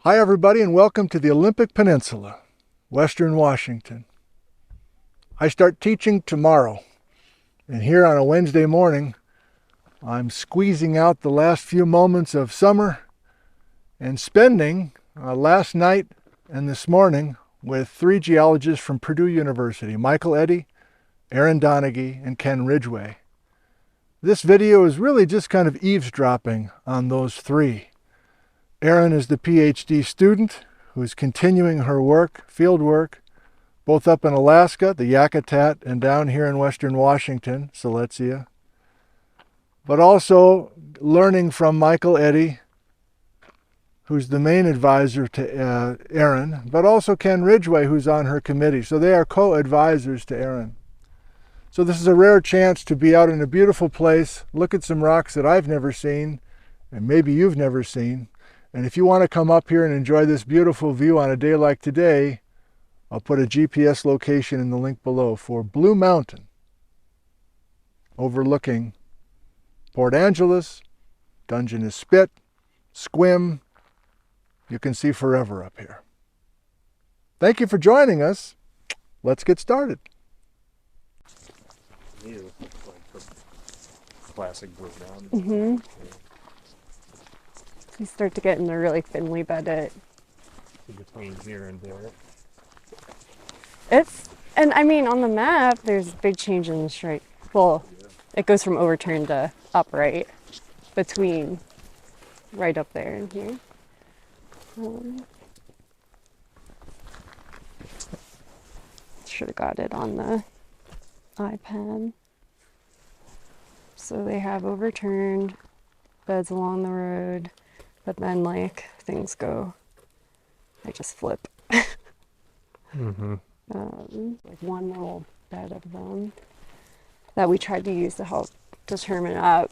Hi everybody and welcome to the Olympic Peninsula, Western Washington. I start teaching tomorrow, and here on a Wednesday morning I'm squeezing out the last few moments of summer and spending last night and this morning with three geologists from Purdue University, Michael Eddy, Erin Donaghy, and Ken Ridgeway. This video is really just kind of eavesdropping on those three. Erin is the PhD student who's continuing her work, field work, both up in Alaska, the Yakutat, and down here in Western Washington, Silesia. But also learning from Michael Eddy, who's the main advisor to Erin, but also Ken Ridgeway, who's on her committee. So they are co-advisors to Erin. So this is a rare chance to be out in a beautiful place, look at some rocks that I've never seen, and maybe you've never seen. And if you want to come up here and enjoy this beautiful view on a day like today, I'll put a GPS location in the link below for Blue Mountain, overlooking Port Angeles, Dungeness Spit, Squim. You can see forever up here. Thank you for joining us. Let's get started. Classic Blue Mountain. Mm-hmm. You start to get in the really thinly bedded. Between here and there. And I mean, on the map, there's a big change in the strike. Well, it goes from overturned to upright between right up there and here. Should have got it on the iPad. So they have overturned beds along the road, but then like things go, they just flip. Mm-hmm. Like one little bed of them that we tried to use to help determine up.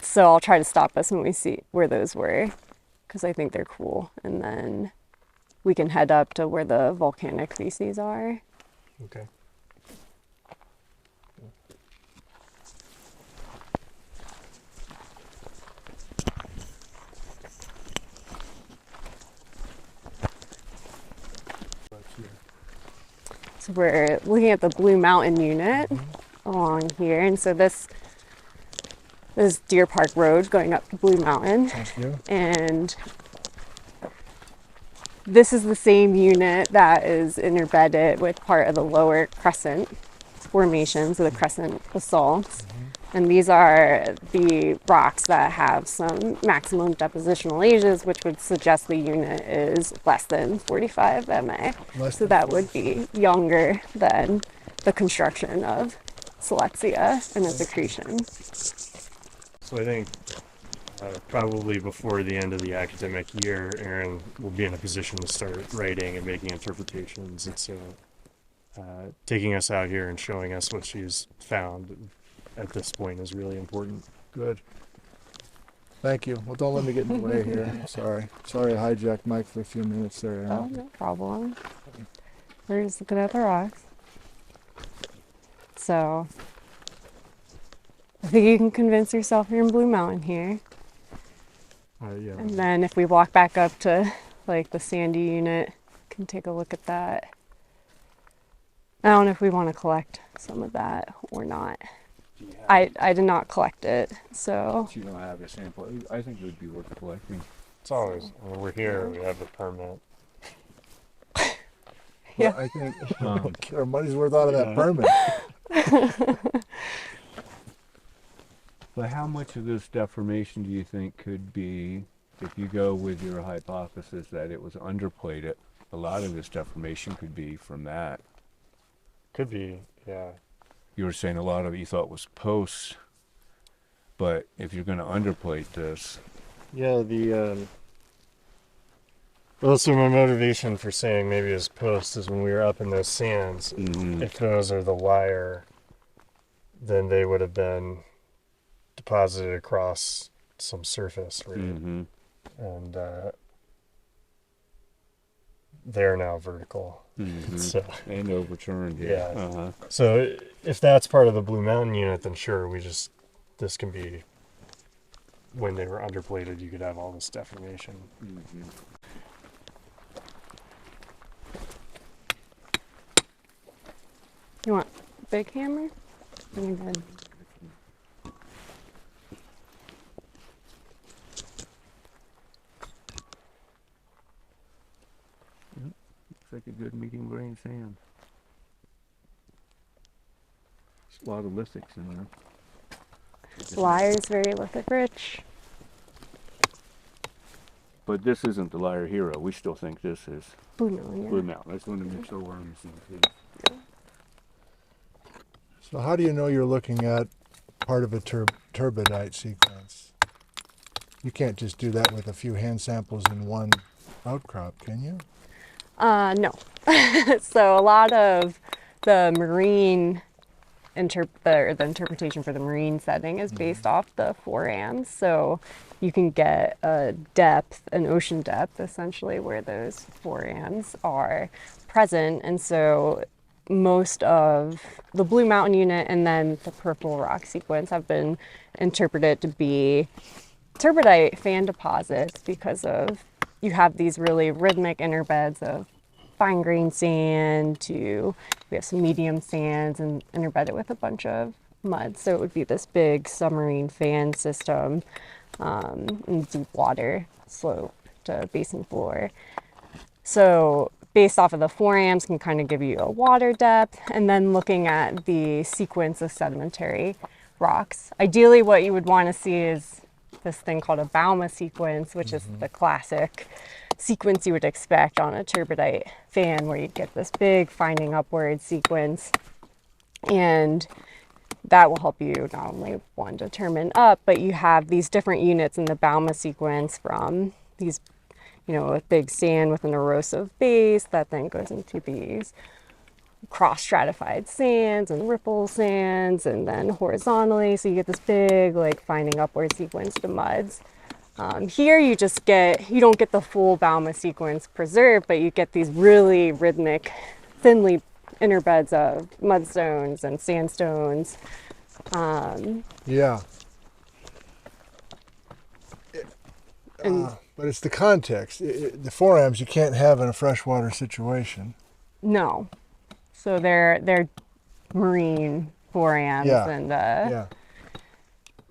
So I'll try to stop us when we see where those were, because I think they're cool. And then we can head up to where the volcanic facies are. Okay. So we're looking at the Blue Mountain unit along here. And so this is Deer Park Road going up to Blue Mountain. Thank you. And this is the same unit that is interbedded with part of the lower crescent formations of the crescent basalts. And these are the rocks that have some maximum depositional ages, which would suggest the unit is less than 45 MA. So that would be younger than the construction of Silesia and its accretion. So I think probably before the end of the academic year, Erin will be in a position to start writing and making interpretations. And so taking us out here and showing us what she's found at this point is really important. Good. Thank you. Well, don't let me get in the way here. Sorry I hijacked Mike for a few minutes there, Erin. Oh, no problem. We're just looking at the rocks. So I think you can convince yourself you're in Blue Mountain here. Yeah. And then if we walk back up to like the sandy unit, can take a look at that. I don't know if we want to collect some of that or not. I did not collect it, so. You don't have a sample. I think it would be worth collecting. It's always, when we're here, we have the permit. Yeah. Well, I think our money's worth out of that permit. But how much of this deformation do you think could be, if you go with your hypothesis that it was underplated, a lot of this deformation could be from that? Could be, yeah. You were saying a lot of it you thought was post, but if you're going to underplate this. Yeah, well, so my motivation for saying maybe it's post is when we were up in those sands, if those are the wire, then they would have been deposited across some surface, right? And they're now vertical. So, And overturned, yeah. So if that's part of the Blue Mountain unit, then sure, this can be when they were underplated, you could have all this deformation. You want big hammer? You're good. Looks like a good medium grain sand. There's a lot of lithics in there. Lyre's very lithic rich. But this isn't the Lyre Hero. We still think this is Blue Mountain, yeah. Blue Mountain. I just want to make sure we're on the same page. So how do you know you're looking at part of a turbidite sequence? You can't just do that with a few hand samples in one outcrop, can you? No. So a lot of the marine the interpretation for the marine setting is based off the forams. So you can get a depth, an ocean depth, essentially, where those forams are present. And so most of the Blue Mountain unit and then the purple rock sequence have been interpreted to be turbidite fan deposits because of you have these really rhythmic interbeds of fine grained sand to we have some medium sands and interbedded with a bunch of mud. So it would be this big submarine fan system in deep water slope to basin floor. So based off of the forams can kind of give you a water depth, and then looking at the sequence of sedimentary rocks. Ideally what you would want to see is this thing called a Bauma sequence, which is the classic sequence you would expect on a turbidite fan, where you get this big finding upward sequence. And that will help you not only one determine up, but you have these different units in the Bauma sequence from these, you know, a big sand with an erosive base that then goes into these cross-stratified sands and ripple sands, and then horizontally, so you get this big like finding upward sequence to muds. Here you just get, you don't get the full Bauma sequence preserved, but you get these really rhythmic, thinly interbeds of mudstones and sandstones. Yeah. And But it's the context. The forams you can't have in a freshwater situation. no, so they're marine forams, Yeah. and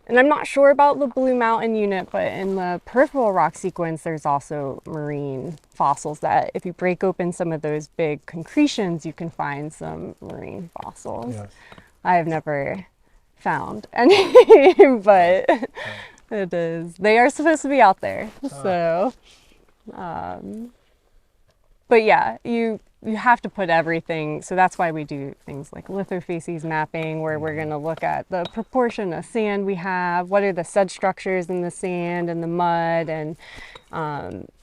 and I'm not sure about the Blue Mountain unit, but in the peripheral rock sequence, there's also marine fossils that if you break open some of those big concretions, you can find some marine fossils. Yes. I have never found any, but it is, they are supposed to be out there. So, but yeah, you have to put everything, so that's why we do things like lithofacies mapping, where we're going to look at the proportion of sand we have, what are the sedge structures in the sand and the mud, and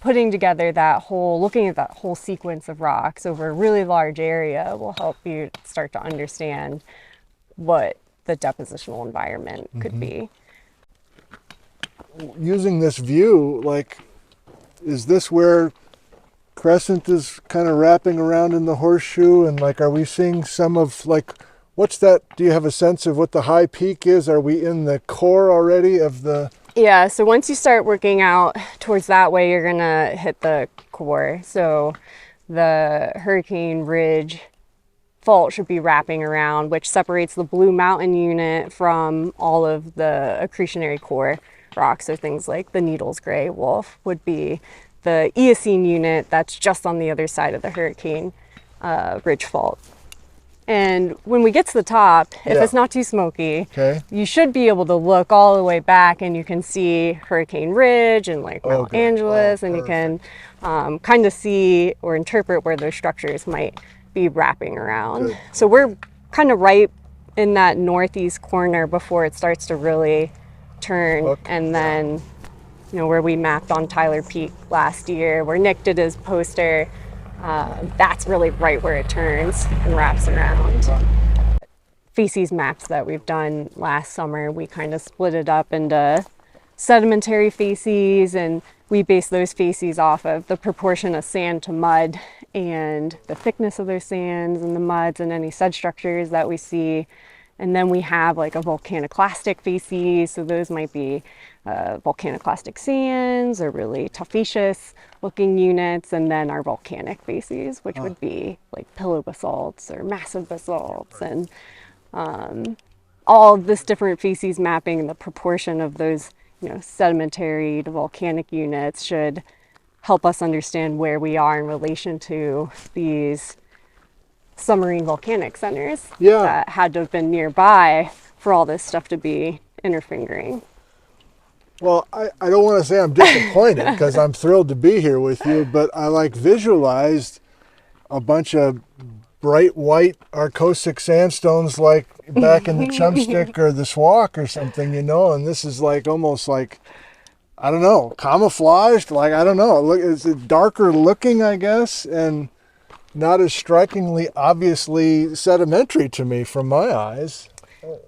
putting together that whole, looking at that whole sequence of rocks over a really large area will help you start to understand what the depositional environment could be. Using this view, like, is this where Crescent is kind of wrapping around in the horseshoe, and like, are we seeing some of, like, what's that, do you have a sense of what the high peak is? Are we in the core already of the... Yeah, so once you start working out towards that way, you're gonna hit the core. So the Hurricane Ridge fault should be wrapping around, which separates the Blue Mountain unit from all of the accretionary core rocks. So things like the Needles Gray Wolf would be the Eocene unit that's just on the other side of the Hurricane Ridge fault. And when we get to the top, if Yeah. it's not too smoky, Okay. you should be able to look all the way back and you can see Hurricane Ridge and like Mount Okay. Angeles, Oh, and you can kind of see or interpret where those structures might be wrapping around. Good. So we're kind of right in that northeast corner before it starts to really turn. Okay. And then, you know, where we mapped on Tyler Peak last year, where Nick did his poster, that's really right where it turns and wraps around. Facies maps that we've done last summer, we kind of split it up into sedimentary facies, and we base those facies off of the proportion of sand to mud and the thickness of those sands and the muds and any sedge structures that we see. And then we have like a volcaniclastic facies, so those might be volcaniclastic sands or really tufaceous looking units, and then our volcanic facies, which would be like pillow basalts or massive basalts, and all of this different facies mapping and the proportion of those, sedimentary to volcanic units should help us understand where we are in relation to these submarine volcanic centers that had to have been nearby for all this stuff to be interfingering. Well, I don't want to say I'm disappointed because I'm thrilled to be here with you, but I visualized a bunch of bright white Arcosic sandstones like back in the Chumstick or the Swak or something, and this is almost like, I don't know, camouflaged, I don't know. Look, is it darker looking, I guess, and not as strikingly obviously sedimentary to me from my eyes.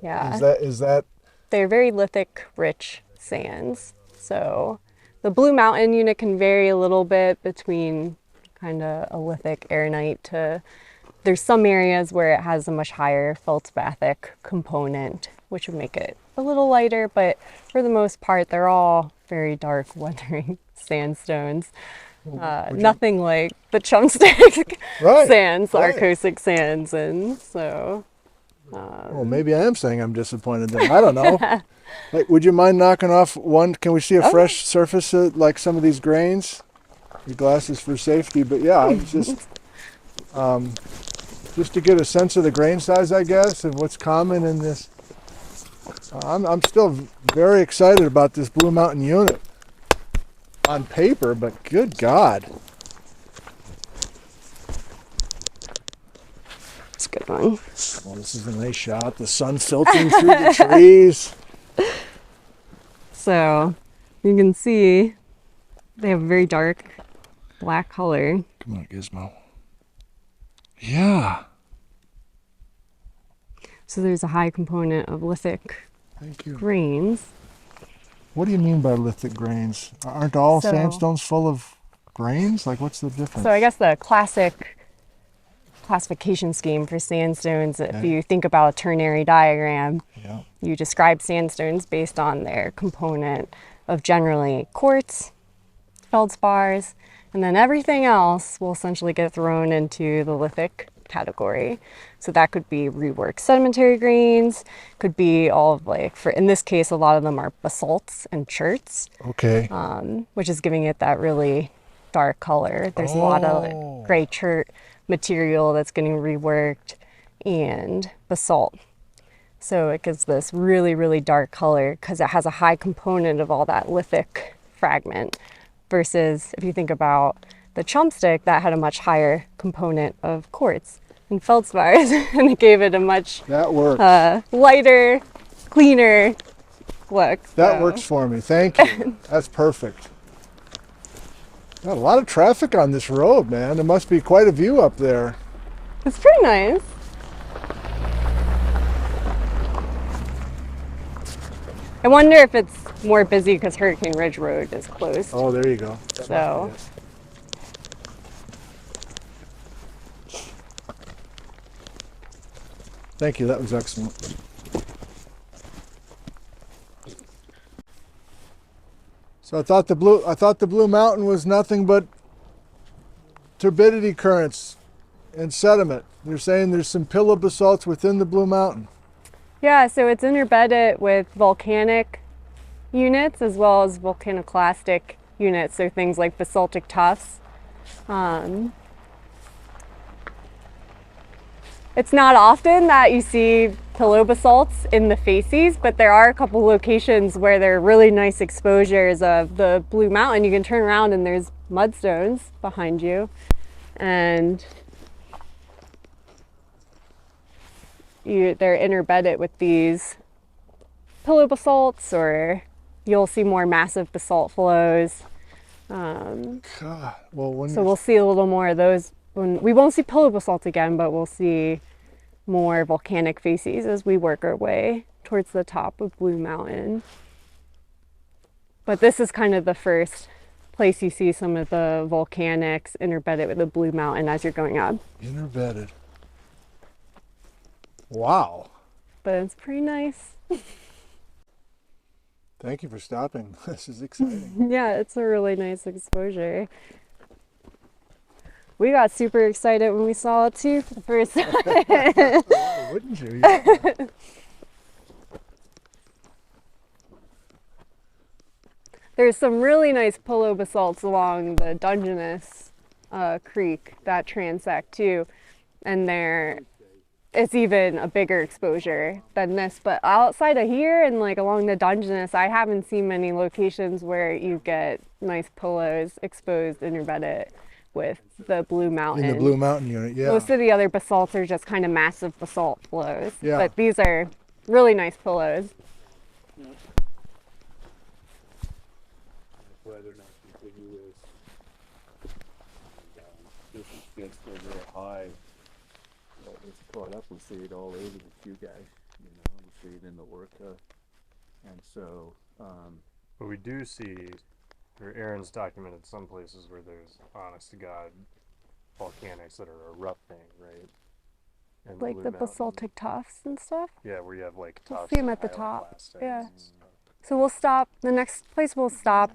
Yeah. Is that They're very lithic rich sands. So the Blue Mountain unit can vary a little bit between kind of a lithic arenite to, there's some areas where it has a much higher feldspathic component, which would make it a little lighter, but for the most part, they're all very dark weathering sandstones. Nothing like the Chumstick sands, Arcosic sands, and so. Well, maybe I am saying I'm disappointed then. I don't know. Would you mind knocking off one? Can we see a fresh surface of some of these grains? Your glasses for safety, but yeah, I was just to get a sense of the grain size, I guess, and what's common in this. I'm still very excited about this Blue Mountain unit on paper, but good God. It's a good one. Well, this is a nice shot. The sun filtering through the trees. So you can see they have a very dark black color. Come on, Gizmo. Yeah. So there's a high component of lithic Thank you. grains. What do you mean by lithic grains? Aren't all So- sandstones full of grains? What's the difference? So I guess the classic classification scheme for sandstones, if you think about a ternary diagram, Yeah. you describe sandstones based on their component of generally quartz, feldspars, and then everything else will essentially get thrown into the lithic category. So that could be reworked sedimentary grains, could be all of for in this case, a lot of them are basalts and cherts, Okay. which is giving it that really dark color. There's a lot of gray chert material that's getting reworked and basalt. So it gives this really, really dark color because it has a high component of all that lithic fragment versus if you think about the Chumstick, that had a much higher component of quartz and feldspars and it gave it a much That works. lighter, cleaner look. That So- works for me. Thank you. That's perfect. Got a lot of traffic on this road, man. There must be quite a view up there. It's pretty nice. I wonder if it's more busy because Hurricane Ridge Road is closed. Oh, there you go. So Thank you. That was excellent. So I thought the Blue Mountain was nothing but turbidity currents and sediment. You're saying there's some pillow basalts within the Blue Mountain. yeah, so it's interbedded with volcanic units as well as volcaniclastic units, so things like basaltic tuffs. It's not often that you see pillow basalts in the facies, but there are a couple locations where there are really nice exposures of the Blue Mountain. You can turn around and there's mudstones behind you, and they're interbedded with these pillow basalts, or you'll see more massive basalt flows. God. Well, So we'll see a little more of those. We won't see pillow basalt again, but we'll see more volcanic facies as we work our way towards the top of Blue Mountain. But this is kind of the first place you see some of the volcanics interbedded with the Blue Mountain as you're going up. interbedded. Wow. but it's pretty nice. Thank you for stopping. This is exciting. Yeah, it's a really nice exposure. We got super excited when we saw it too for the first time. Why wouldn't you? Yeah. There's some really nice pillow basalts along the Dungeness creek that transect too, and it's even a bigger exposure than this. But outside of here and like along the Dungeness, I haven't seen many locations where you get nice pillows exposed interbedded with the Blue Mountain. In the Blue Mountain unit, yeah. Most of the other basalts are just kind of massive basalt flows, Yeah. but these are really nice pillows. Whether not continuous. This gets so real high. Well, it's caught up. We see it all over with you guys. You know, we see it in the Orca, and so. But we do see, or Erin's documented some places where there's honest to God volcanics that are erupting, right? In Like Blue the Mountain. basaltic tuffs and stuff. Yeah, where you have like We'll tuffs see 'em of at the top, pyroclastics yeah. and stuff. So we'll stop. The next place we'll stop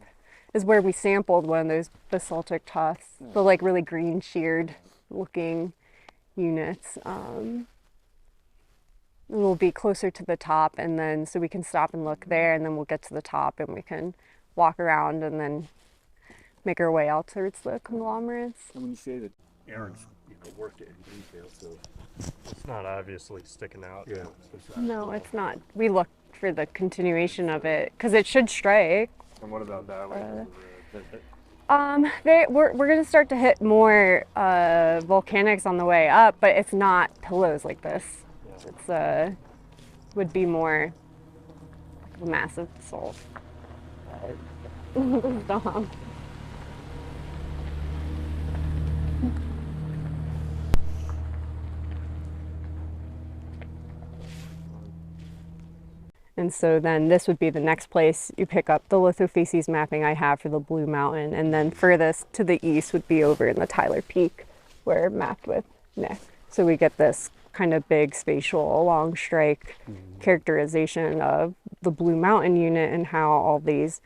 is where we sampled one of those basaltic tuffs, the like really green sheared looking units. We'll be closer to the top, and then so we can stop and look there, and then we'll get to the top and we can walk around and then make our way out towards the conglomerates. And when you say that Aaron's, worked it in detail, so It's not obviously sticking out. yeah. No, it's not. We looked for the continuation of it because it should strike. And what about that one? We're going to start to hit more volcanics on the way up, but it's not pillows like this. It's would be more massive basalt. Stop. And so then this would be the next place you pick up the lithofacies mapping I have for the Blue Mountain. And then furthest to the east would be over in the Tyler Peak, where mapped with Nick. So we get this kind of big spatial long strike characterization of the Blue Mountain unit and how all these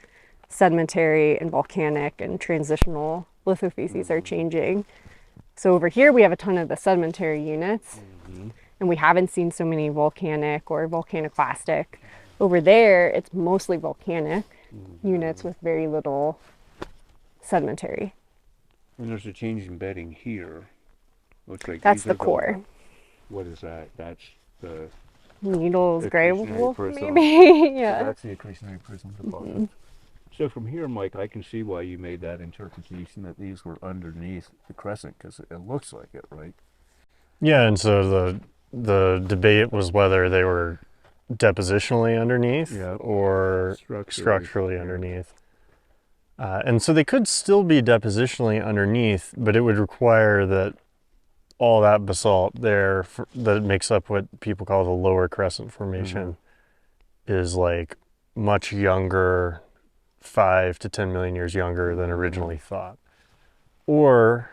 sedimentary and volcanic and transitional lithofacies are changing. So over here we have a ton of the sedimentary units, and we haven't seen so many volcanic or volcaniclastic. Over there, it's mostly volcanic units with very little sedimentary. And there's a change in bedding here. Looks like That's these are the core. What is that? That's the. Needles, gray Accretionary wolf, prism. maybe. Yeah. So that's the accretionary prism deposit. So from here, Mike, I can see why you made that interpretation that these were underneath the crescent, because it looks like it, right? Yeah, and so the debate was whether they were depositionally underneath Yeah. or Structurally. structurally underneath. And so they could still be depositionally underneath, but it would require that all that basalt there that makes up what people call the lower crescent formation is like much younger, 5 to 10 million years younger than originally thought. Or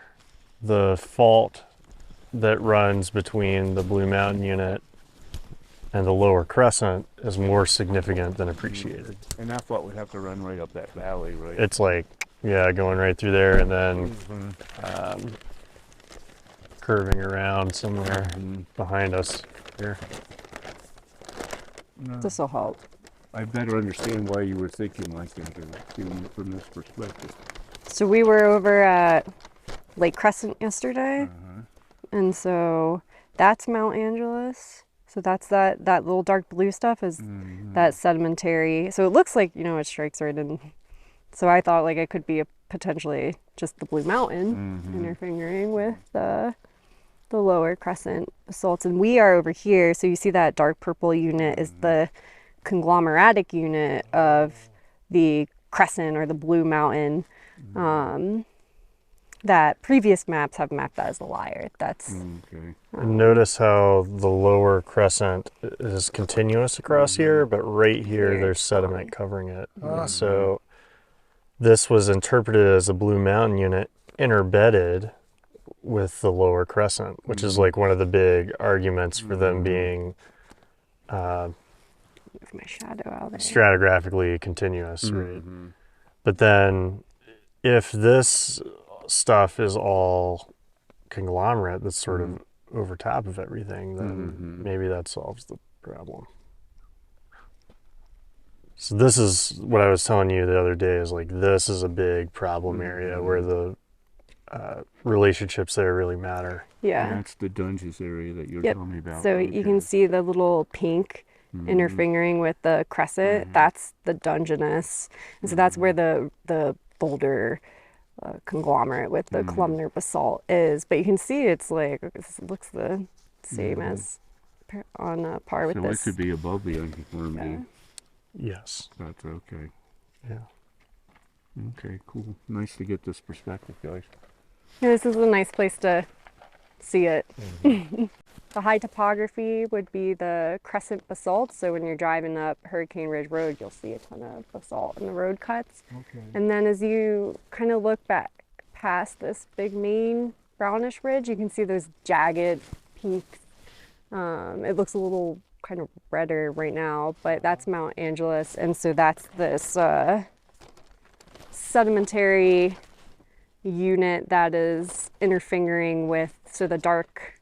the fault that runs between the Blue Mountain unit and the lower crescent is more significant than appreciated. And that fault would have to run right up that valley, right? It's like, yeah, going right through there and then curving around somewhere behind us here. This will help. I better understand why you were thinking like that, from this perspective. So we were over at Lake Crescent yesterday, and so that's Mount Angeles. So that's that little dark blue stuff is that sedimentary. So it looks like, it strikes right in. So I thought like it could be potentially just the Blue Mountain interfingering with the lower crescent basalts. And we are over here. So you see that dark purple unit is the conglomeratic unit of the crescent or the Blue Mountain. That previous maps have mapped that as a liar. That's Okay. And notice how the lower crescent is continuous across here, but right here there's sediment covering it. And so this was interpreted as a Blue Mountain unit interbedded with the lower crescent, which is like one of the big arguments for them being Move my shadow out there. stratigraphically continuous, right? Mm-hmm. But then if this stuff is all conglomerate that's sort of over top of everything, then maybe that solves the problem. So this is what I was telling you the other day, is like, this is a big problem area where the relationships there really matter. Yeah. That's the Dungeness area that you're Yep. telling me about. So you can see the little pink interfingering with the crescent. That's the Dungeness. And so that's where the boulder conglomerate with the columnar basalt is. But you can see it's like, it looks the same as on par with So this. it could be above the unconformity. Yes. That's okay. Yeah. Okay, cool. Nice to get this perspective, guys. Yeah, this is a nice place to see it. The high topography would be the crescent basalt. So when you're driving up Hurricane Ridge Road, you'll see a ton of basalt in the road cuts. Okay. And then as you kind of look back past this big main brownish ridge, you can see those jagged peaks. It looks a little kind of redder right now, but that's Mount Angelus. And so that's this sedimentary unit that is interfingering with, so the dark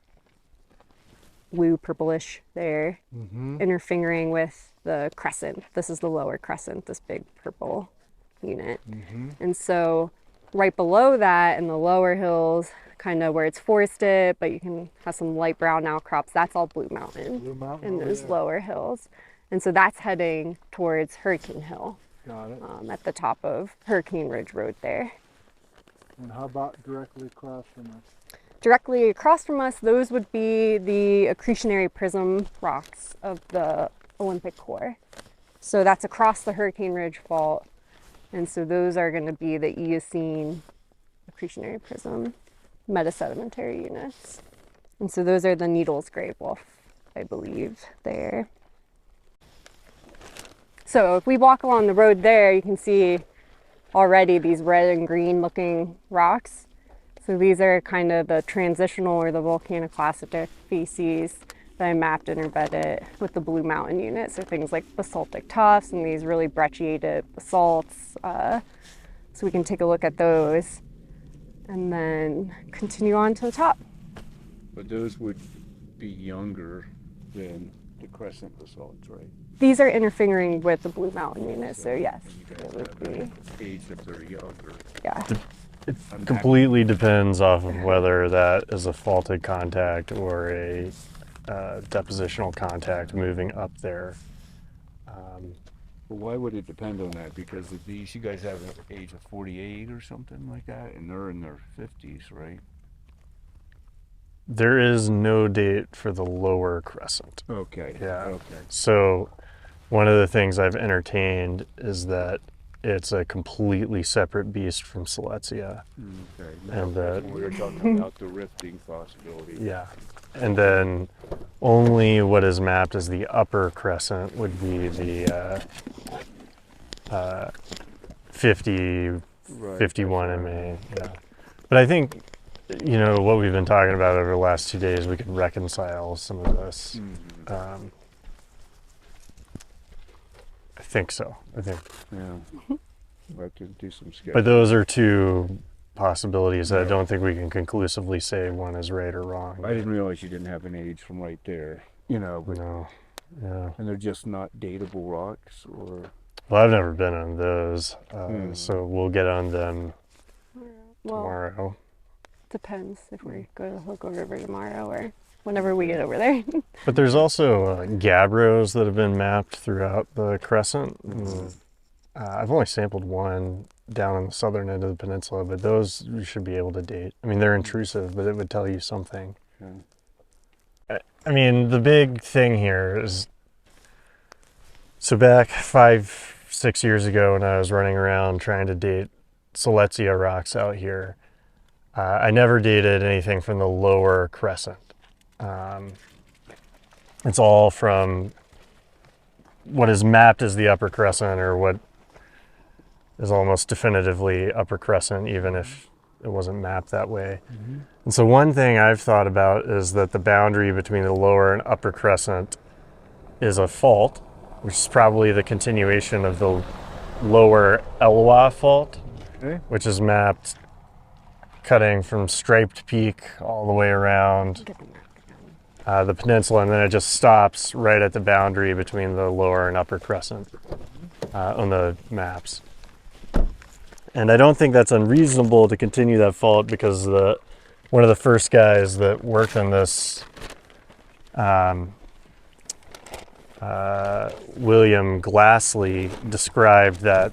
blue purplish there, interfingering with the crescent. This is the lower crescent, this big purple unit. And so right below that in the lower hills, kind of where it's forested, but you can have some light brown outcrops, that's all Blue Mountain, Blue Mountain in over those there. lower hills. And so that's heading towards Hurricane Hill, Got it. at the top of Hurricane Ridge Road there. And how about directly across from us? Directly across from us, those would be the accretionary prism rocks of the Olympic core. So that's across the Hurricane Ridge Fault. And so those are going to be the Eocene accretionary prism metasedimentary units. And so those are the Needles grave wolf, I believe, there. So if we walk along the road there, you can see already these red and green looking rocks. So these are kind of the transitional or the volcanoclastic facies that I mapped interbedded with the Blue Mountain unit. So things like basaltic tuffs and these really brecciated basalts. So we can take a look at those and then continue on to the top. But those would be younger than the crescent basalts, right? These are interfingering with the Blue Mountain unit, so yes, You it guys would have be, that age if they're younger. yeah. It completely depends off of whether that is a faulted contact or a depositional contact moving up there. But why would it depend on that? Because of these, you guys have an age of 48 or something like that, and they're in their 50s, right? There is no date for the lower crescent. Okay. Yeah. Okay. So one of the things I've entertained is that it's a completely separate beast from Silesia. Okay. And We were talking about the rifting possibility. yeah. And then only what is mapped as the upper crescent would be the 50, Right, 51 that's MA. right. Yeah. But I think, you know, what we've been talking about over the last 2 days, we could reconcile some of this. I think so. I think. Yeah. We'll have to do some sketching. But those are two possibilities that I don't think we can conclusively say one is right or wrong. I didn't realize you didn't have an age from right there. You know, but, No. Yeah. and they're just not datable rocks, or Well, I've never been on those, so we'll get on them Well, tomorrow. depends if we go to the Hoogo River tomorrow or whenever we get over there. But there's also gabbros that have been mapped throughout the crescent. I've only sampled one down on the southern end of the peninsula, but those you should be able to date. I mean, they're intrusive, but it would tell you something. I mean, the big thing here is, so back 5-6 years ago when I was running around trying to date Silesia rocks out here, I never dated anything from the lower crescent. It's all from what is mapped as the upper crescent, or what is almost definitively upper crescent, even if it wasn't mapped that way. And so one thing I've thought about is that the boundary between the lower and upper crescent is a fault, which is probably the continuation of the lower Elwha fault, Okay. which is mapped cutting from Striped Peak all the way around Look at the map. the peninsula, and then it just stops right at the boundary between the lower and upper crescent on the maps. And I don't think that's unreasonable to continue that fault because one of the first guys that worked on this, William Glassley, described that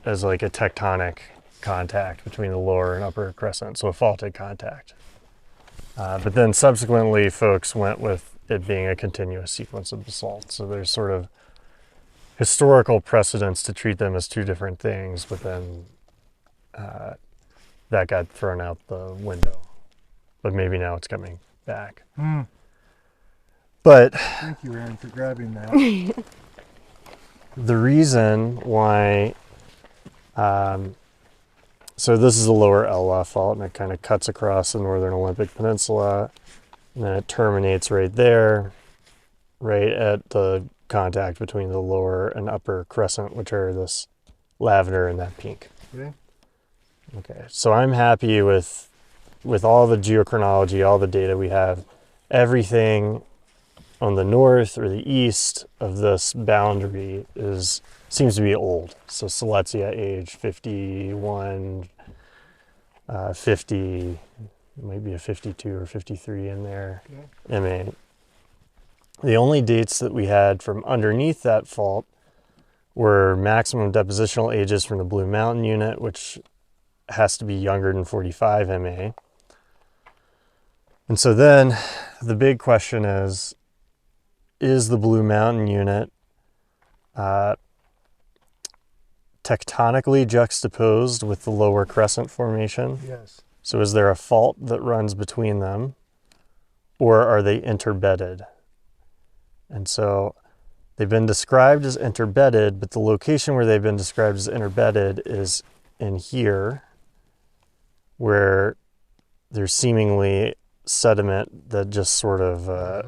as like a tectonic contact between the lower and upper crescent, so a faulted contact. But then subsequently folks went with it being a continuous sequence of basalt. So there's sort of historical precedents to treat them as two different things, but then that got thrown out the window. But maybe now it's coming back. But Thank you, Erin, for grabbing that. the reason why, so this is the lower Elwha fault, and it kind of cuts across the northern Olympic Peninsula, and then it terminates right there, right at the contact between the lower and upper crescent, which are this lavender and that pink. Okay. Okay, so I'm happy with all the geochronology, all the data we have. Everything on the north or the east of this boundary seems to be old. So Silesia age 51, 50, might be a 52 or 53 in there. Okay. MA. The only dates that we had from underneath that fault were maximum depositional ages from the Blue Mountain unit, which has to be younger than 45 MA. And so then the big question is the Blue Mountain unit tectonically juxtaposed with the lower crescent formation? Yes. So is there a fault that runs between them, or are they interbedded? And so they've been described as interbedded, but the location where they've been described as interbedded is in here, where there's seemingly sediment that just sort of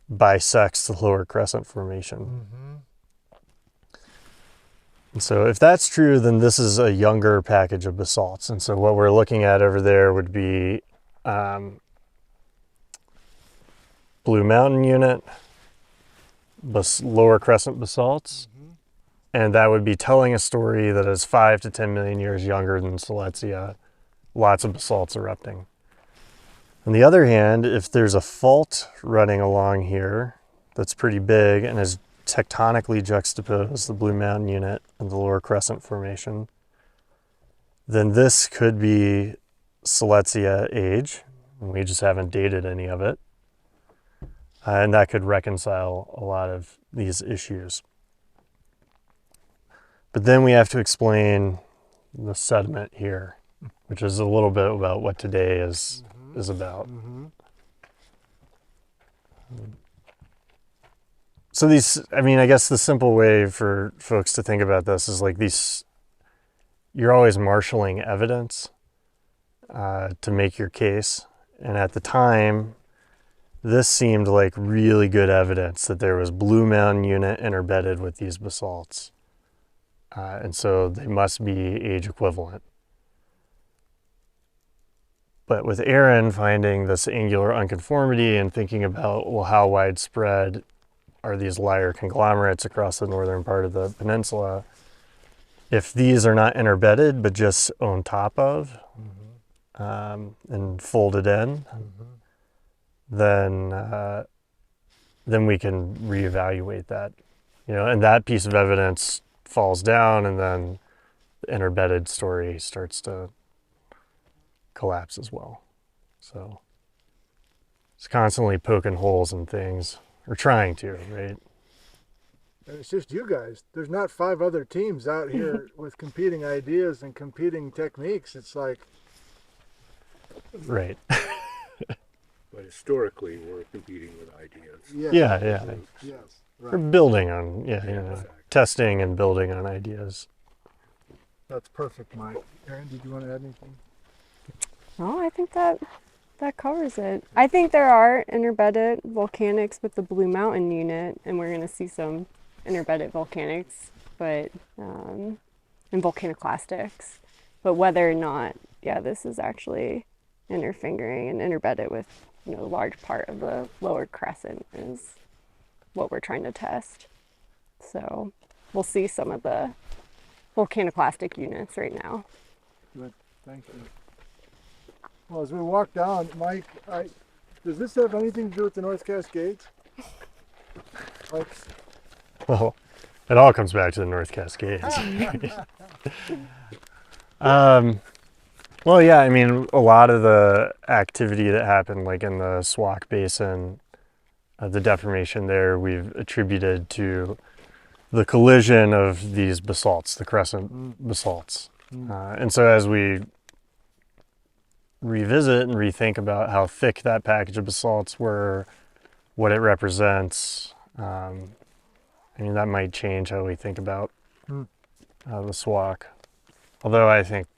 bisects the lower crescent formation. And so if that's true, then this is a younger package of basalts. And so what we're looking at over there would be Blue Mountain unit, lower crescent basalts. And that would be telling a story that is 5 to 10 million years younger than Silesia. Lots of basalts erupting. On the other hand, if there's a fault running along here that's pretty big and has tectonically juxtaposed the Blue Mountain unit and the lower crescent formation, then this could be Silesia age, and we just haven't dated any of it. And that could reconcile a lot of these issues. But then we have to explain the sediment here, which is a little bit about what today is about. So these, I mean, I guess the simple way for folks to think about this is like you're always marshaling evidence to make your case. And at the time, this seemed like really good evidence that there was Blue Mountain unit interbedded with these basalts. And so they must be age equivalent. But with Erin finding this angular unconformity and thinking about, well, how widespread are these liar conglomerates across the northern part of the peninsula, if these are not interbedded but just on top of and folded in, then we can reevaluate that, and that piece of evidence falls down, and then the interbedded story starts to collapse as well. So it's constantly poking holes in things, or trying to, right? And it's just you guys. There's not 5 other teams out here with competing ideas and competing techniques. It's like... Right. But historically, we're competing with ideas. Yeah. Yes. Right. We're building on, Exactly. testing and building on ideas. That's perfect, Mike. Erin, did you want to add anything? No, I think that that covers it. I think there are interbedded volcanics with the Blue Mountain unit, and we're going to see some interbedded volcanics, but and volcaniclastics. But whether or not, yeah, this is actually interfingering and interbedded with, a large part of the lower crescent is what we're trying to test. So we'll see some of the volcaniclastic units right now. Good, thank you. Well, as we walk down, Mike, does this have anything to do with the North Cascades? Like, Well, it all comes back to the North Cascades. Well, yeah, I mean, a lot of the activity that happened, like in the Swak Basin, the deformation there, we've attributed to the collision of these basalts, the crescent basalts. And so as we revisit and rethink about how thick that package of basalts were, what it represents, I mean, that might change how we think about the Swak. Although I think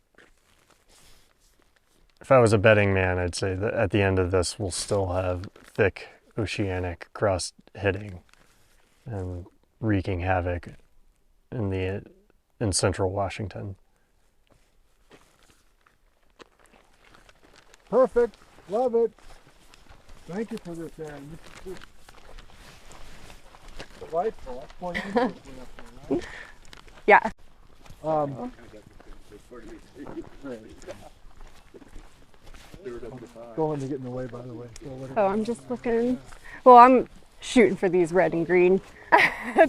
if I was a betting man, I'd say that at the end of this, we'll still have thick oceanic crust hitting and wreaking havoc in central Washington. perfect, love it. Thank you for this, Erin. This is delightful. That's quite interesting up there, right? Yeah. Going to get in the way, by the way. So Oh, I'm just looking. Well, I'm shooting for these red and green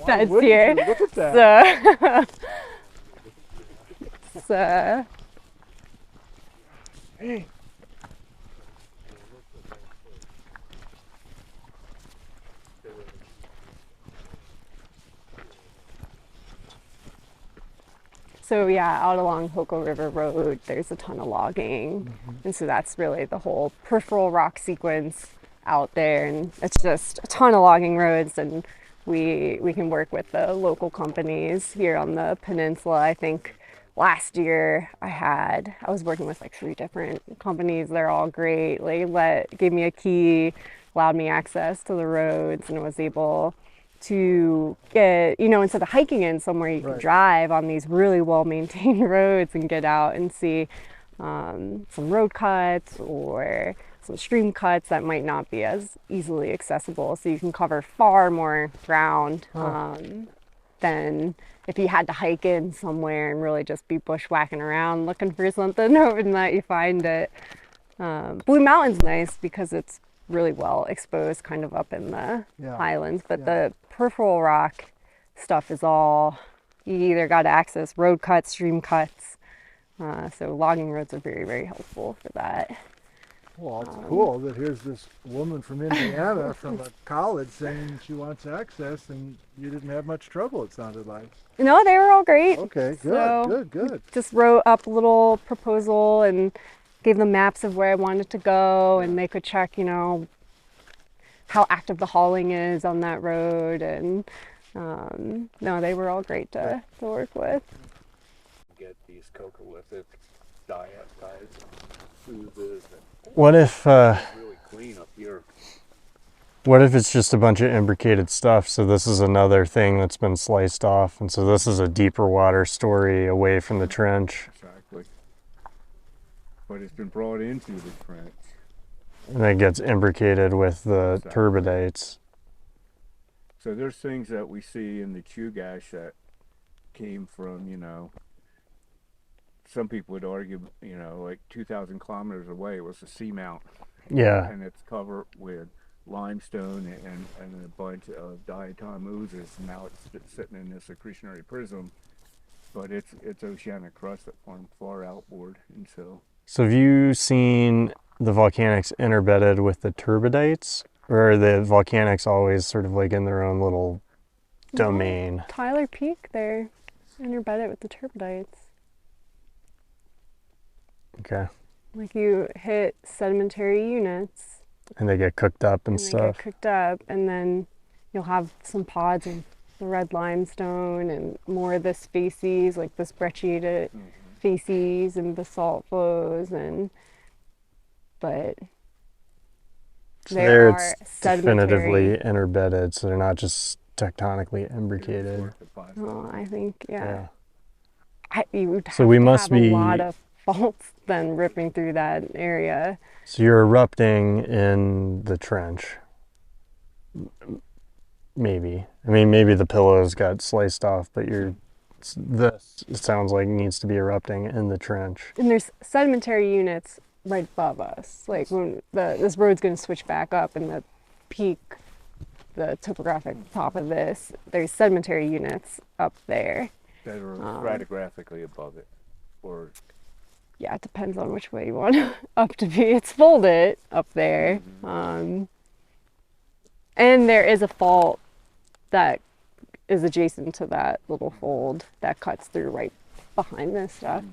beds here. Look at that. So, Hey. So yeah, out along Hoko River Road, there's a ton of logging, and so that's really the whole peripheral rock sequence out there, and it's just a ton of logging roads, and we can work with the local companies here on the peninsula. I think last year I was working with like 3 different companies. They're all great. Gave me a key, allowed me access to the roads, and I was able to get, instead of hiking in somewhere, you can drive on these really well-maintained roads and get out and see some road cuts or some stream cuts that might not be as easily accessible. So you can cover far more ground than if you had to hike in somewhere and really just be bushwhacking around looking for something, hoping that you find it. Blue Mountain's nice because it's really well exposed kind of up in the highlands, but the peripheral rock stuff is all, you either got to access road cuts, stream cuts, so logging roads are very, very helpful for that. Well, it's cool that here's this woman from Indiana from a college saying she wants access, and you didn't have much trouble, it sounded like. No, they were all great. Okay, good, So, good. Just wrote up a little proposal and gave them maps of where I wanted to go, and they could check, how active the hauling is on that road, and no, they were all great to work with. Get these coccolithic diastides, oozes, and What if really clean up here. what if it's just a bunch of imbricated stuff? So this is another thing that's been sliced off, and so this is a deeper water story away from the trench, Exactly. But it's been brought into the trench. and it gets imbricated with the Exactly. turbidites. So there's things that we see in the Chugach that came from, some people would argue, like 2,000 kilometers away was a seamount. Yeah, And it's covered with limestone and a bunch of diatom oozes. And now it's sitting in this accretionary prism, but it's oceanic crust that formed far outboard. And so so have you seen the volcanics interbedded with the turbidites, or are the volcanics always sort of like in their own little domain? Tyler Peak, they're interbedded with the turbidites. Okay, Like you hit sedimentary units, and they get cooked up and they stuff. get cooked up, and then you'll have some pods of the red limestone and more of this facies, like this brecciated facies and basalt flows, but So there it's are sedimentary. definitively interbedded, so they're not just tectonically imbricated. Oh, I think, yeah. Yeah. You would have So we to must have a be. lot of faults then ripping through that area. So you're erupting in the trench. Maybe. I mean, maybe the pillows got sliced off, but this, it sounds like, needs to be erupting in the trench. And there's sedimentary units right above us. Like when this road's going to switch back up and the peak, the topographic top of this, there's sedimentary units up there. That are stratigraphically above it, or Yeah, it depends on which way you want up to be. It's folded up there. And there is a fault that is adjacent to that little fold that cuts through right behind this stuff.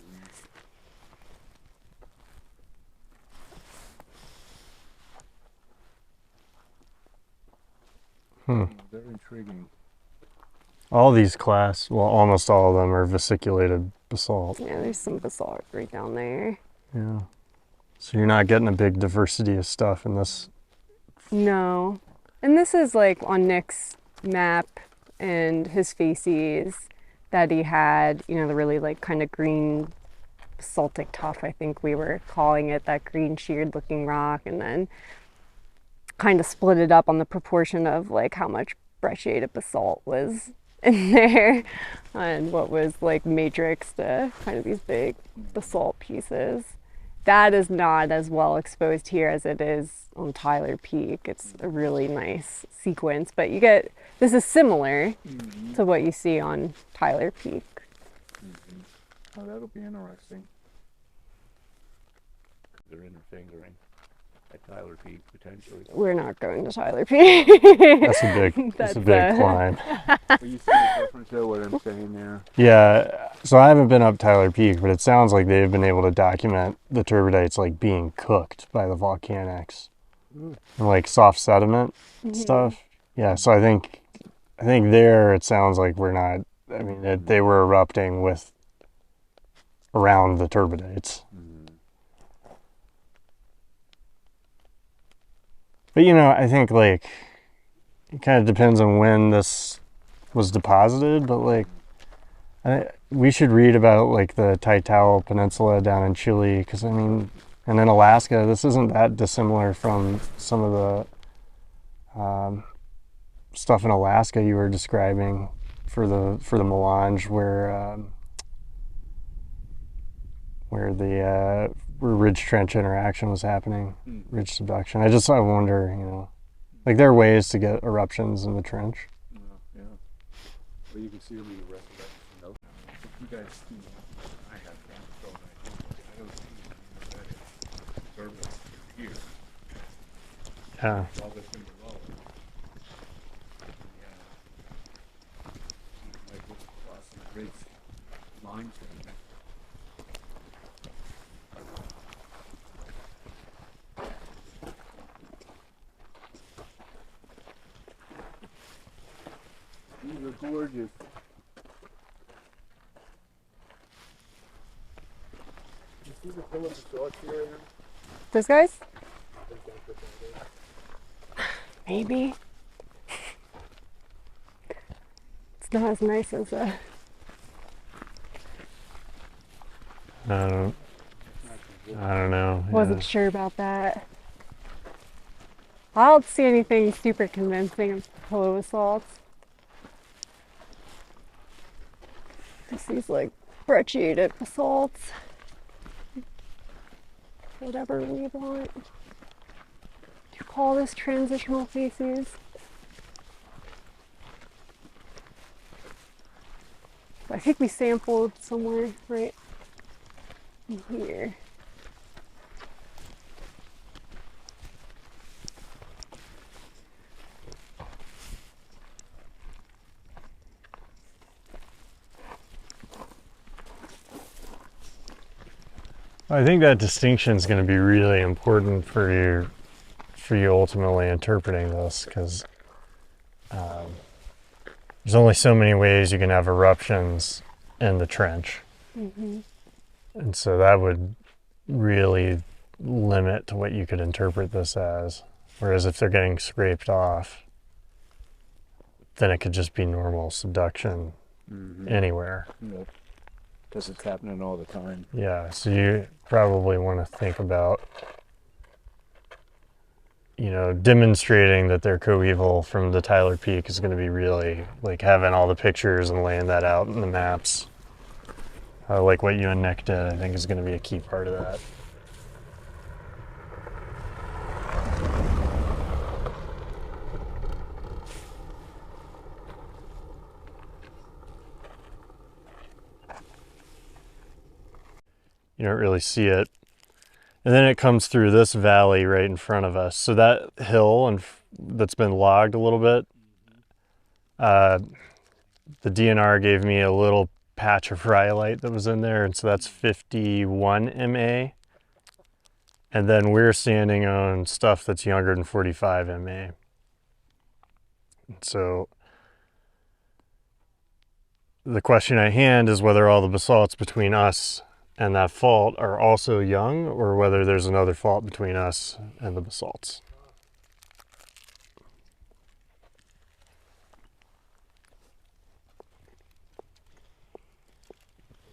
very intriguing. All these almost all of them are vesiculated basalt. Yeah, there's some basalt right down there. Yeah. So you're not getting a big diversity of stuff in this. No. And this is like on Nick's map and his facies that he had, the really like kind of green basaltic tuff, I think we were calling it, that green sheared looking rock, and then kind of split it up on the proportion of like how much brecciated basalt was in there and what was like matrix to kind of these big basalt pieces. That is not as well exposed here as it is on Tyler Peak. It's a really nice sequence, but this is similar to what you see on Tyler Peak. Oh, that'll be interesting. They're interfingering at Tyler Peak potentially. We're not going to Tyler Peak. That's a big climb. But you see the difference though, what I'm saying there? Yeah, so I haven't been up Tyler Peak, but it sounds like they've been able to document the turbidites like being cooked by the volcanics. And like soft sediment stuff. Yeah, so I think there it sounds like we're not, I mean, they were erupting around the turbidites. But I think like it kind of depends on when this was deposited, but like we should read about like the Titao Peninsula down in Chile, because I mean, and in Alaska, this isn't that dissimilar from some of the stuff in Alaska you were describing for the melange, where the ridge trench interaction was happening, ridge subduction. I wonder, like there are ways to get eruptions in the trench. Yeah. Well, you can see them in the resurrection note. You guys see, I have them, so I don't see that it's turbulence here. Yeah. All this in the lower. Like this across the ridge line. These are gorgeous. You see the pillar of the shorts here? Those guys? Maybe. It's not as nice as I don't know. Wasn't sure about that. I don't see anything super convincing of pillow basalts. Just these like brecciated basalts. Whatever we want. Do you call this transitional facies? I think we sampled somewhere right in here. I think that distinction is going to be really important for you ultimately interpreting this, because there's only so many ways you can have eruptions in the trench. Mm-hmm. And so that would really limit to what you could interpret this as. Whereas if they're getting scraped off, then it could just be normal subduction anywhere. Yep. Because it's happening all the time. Yeah, so you probably want to think about, demonstrating that they're coeval from the Tyler Peak is going to be really, like, having all the pictures and laying that out in the maps. Like what you and Nick did, I think is going to be a key part of that. You don't really see it. And then it comes through this valley right in front of us. So that hill that's been logged a little bit, the DNR gave me a little patch of rhyolite that was in there, and so that's 51 MA. And then we're standing on stuff that's younger than 45 MA. So the question at hand is whether all the basalts between us and that fault are also young, or whether there's another fault between us and the basalts.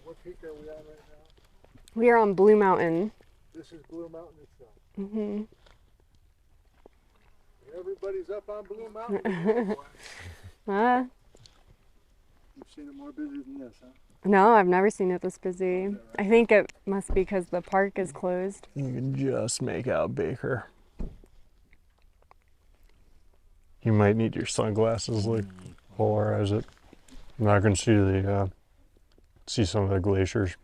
What peak are we on right now? We are on Blue Mountain. This is Blue Mountain itself. Mm-hmm. Everybody's up on Blue Mountain. You've seen it more busy than this, huh? No, I've never seen it this busy. I think it must be because the park is closed. You can just make out Baker. You might need your sunglasses, like, polarize it. I'm not going to see see some of the glaciers.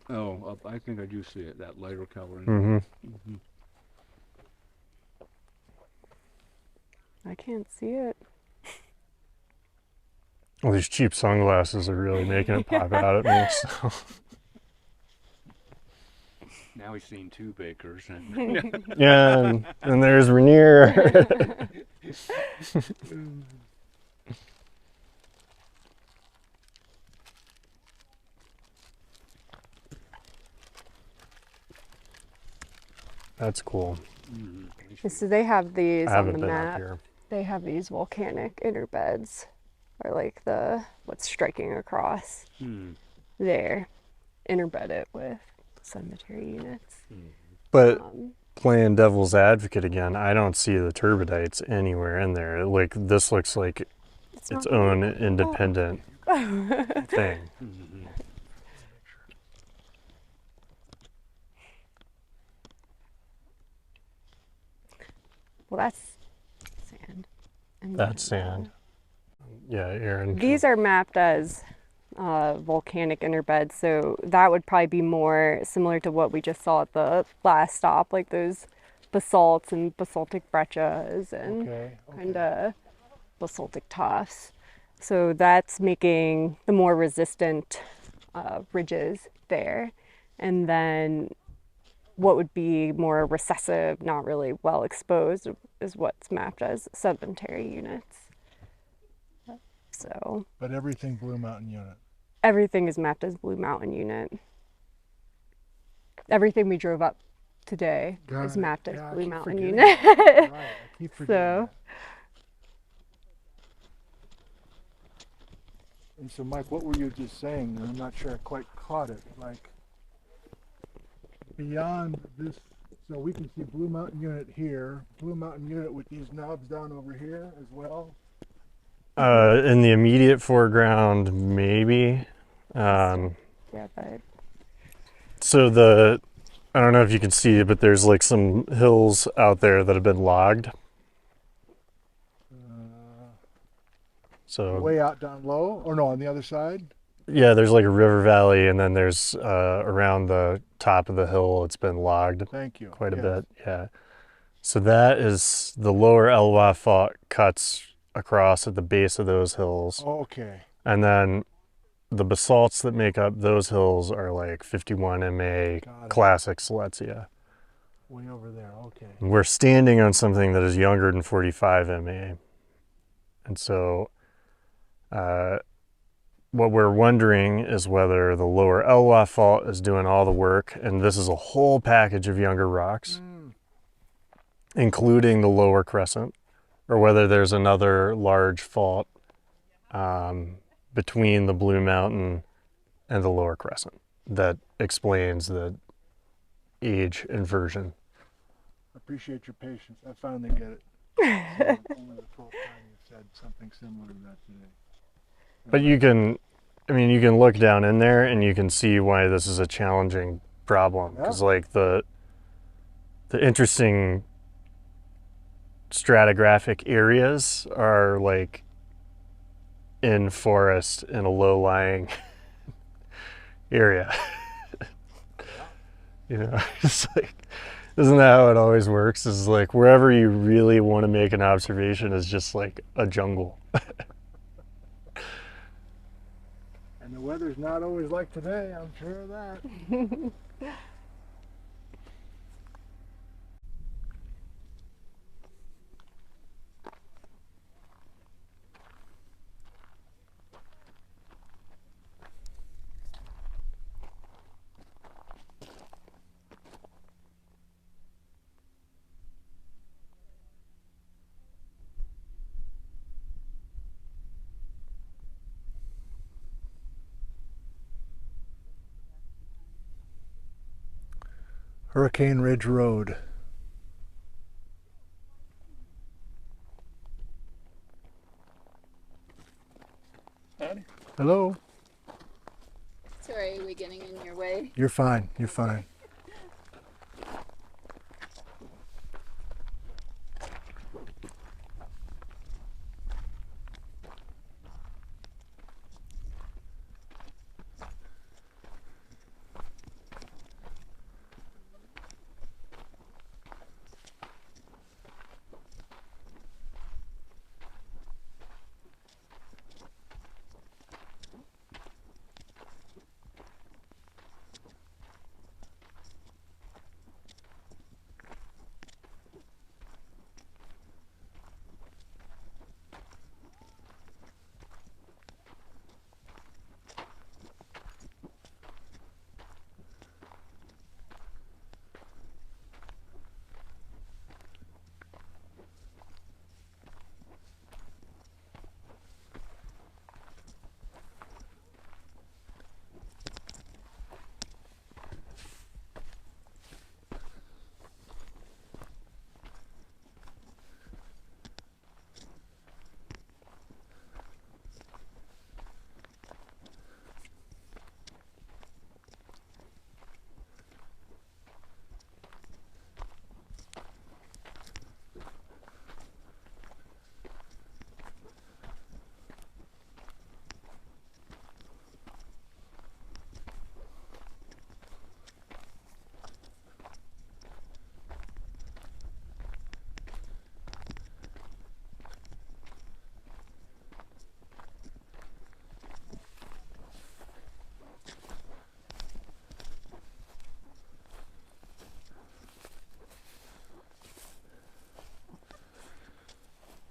Oh, I think I do see it, that lighter color. Mm-hmm. I can't see it. Well, these cheap sunglasses are really making it pop out at me. So. Now he's seen two Bakers. Yeah, and there's Rainier. That's cool. So they have these I on haven't the been up map. here. They have these volcanic interbeds, or like what's striking across there, interbedded with cemetery units. But playing devil's advocate again, I don't see the turbidites anywhere in there. Like, this looks like its own independent thing. Well, that's sand. And That's then, sand. Yeah, Erin. These are mapped as volcanic interbeds, so that would probably be more similar to what we just saw at the last stop, like those basalts and basaltic breccias and kind of basaltic tuffs. So that's making the more resistant ridges there. And then what would be more recessive, not really well exposed, is what's mapped as sedimentary units. So But everything Blue Mountain unit. everything is mapped as Blue Mountain unit. Everything we drove up today is mapped as Blue Mountain unit. Right, I keep forgetting So that. And so, Mike, what were you just saying? I'm not sure I quite caught it. Like, beyond this, so we can see Blue Mountain unit here, Blue Mountain unit with these knobs down over here as well. In the immediate foreground, maybe. yeah, but So I don't know if you can see it, but there's like some hills out there that have been logged. So Way out down low, or no, on the other side? yeah, there's like a river valley, and then there's around the top of the hill, it's been logged Thank you. quite a Yes. bit. Yeah. So that is the lower Elwha fault cuts across at the base of those hills. Oh, okay. And then the basalts that make up those hills are like 51 MA Got it. classic Silesia. Way over there. Okay. We're standing on something that is younger than 45 MA. And so what we're wondering is whether the lower Elwha fault is doing all the work, and this is a whole package of younger rocks. including the lower crescent, or whether there's another large fault between the Blue Mountain and the lower crescent that explains the age inversion. I appreciate your patience. I finally get it. It's only the 12th time you've said something similar to that today. But you can look down in there and you can see why this is a challenging problem. Because like the interesting stratigraphic areas are like in forest in a low-lying area. You know, it's like, isn't that how it always works? Is like wherever you really want to make an observation is just like a jungle. And the weather's not always like today, I'm sure of that. Hurricane Ridge Road. Howdy. Hello. Sorry, are we getting in your way? You're fine. You're fine.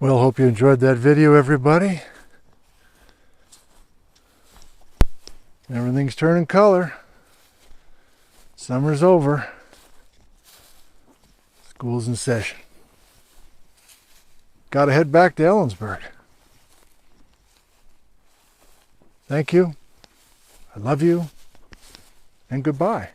Well, hope you enjoyed that video, everybody. Everything's turning color. Summer's over. School's in session. Gotta head back to Ellensburg. Thank you. I love you. And goodbye.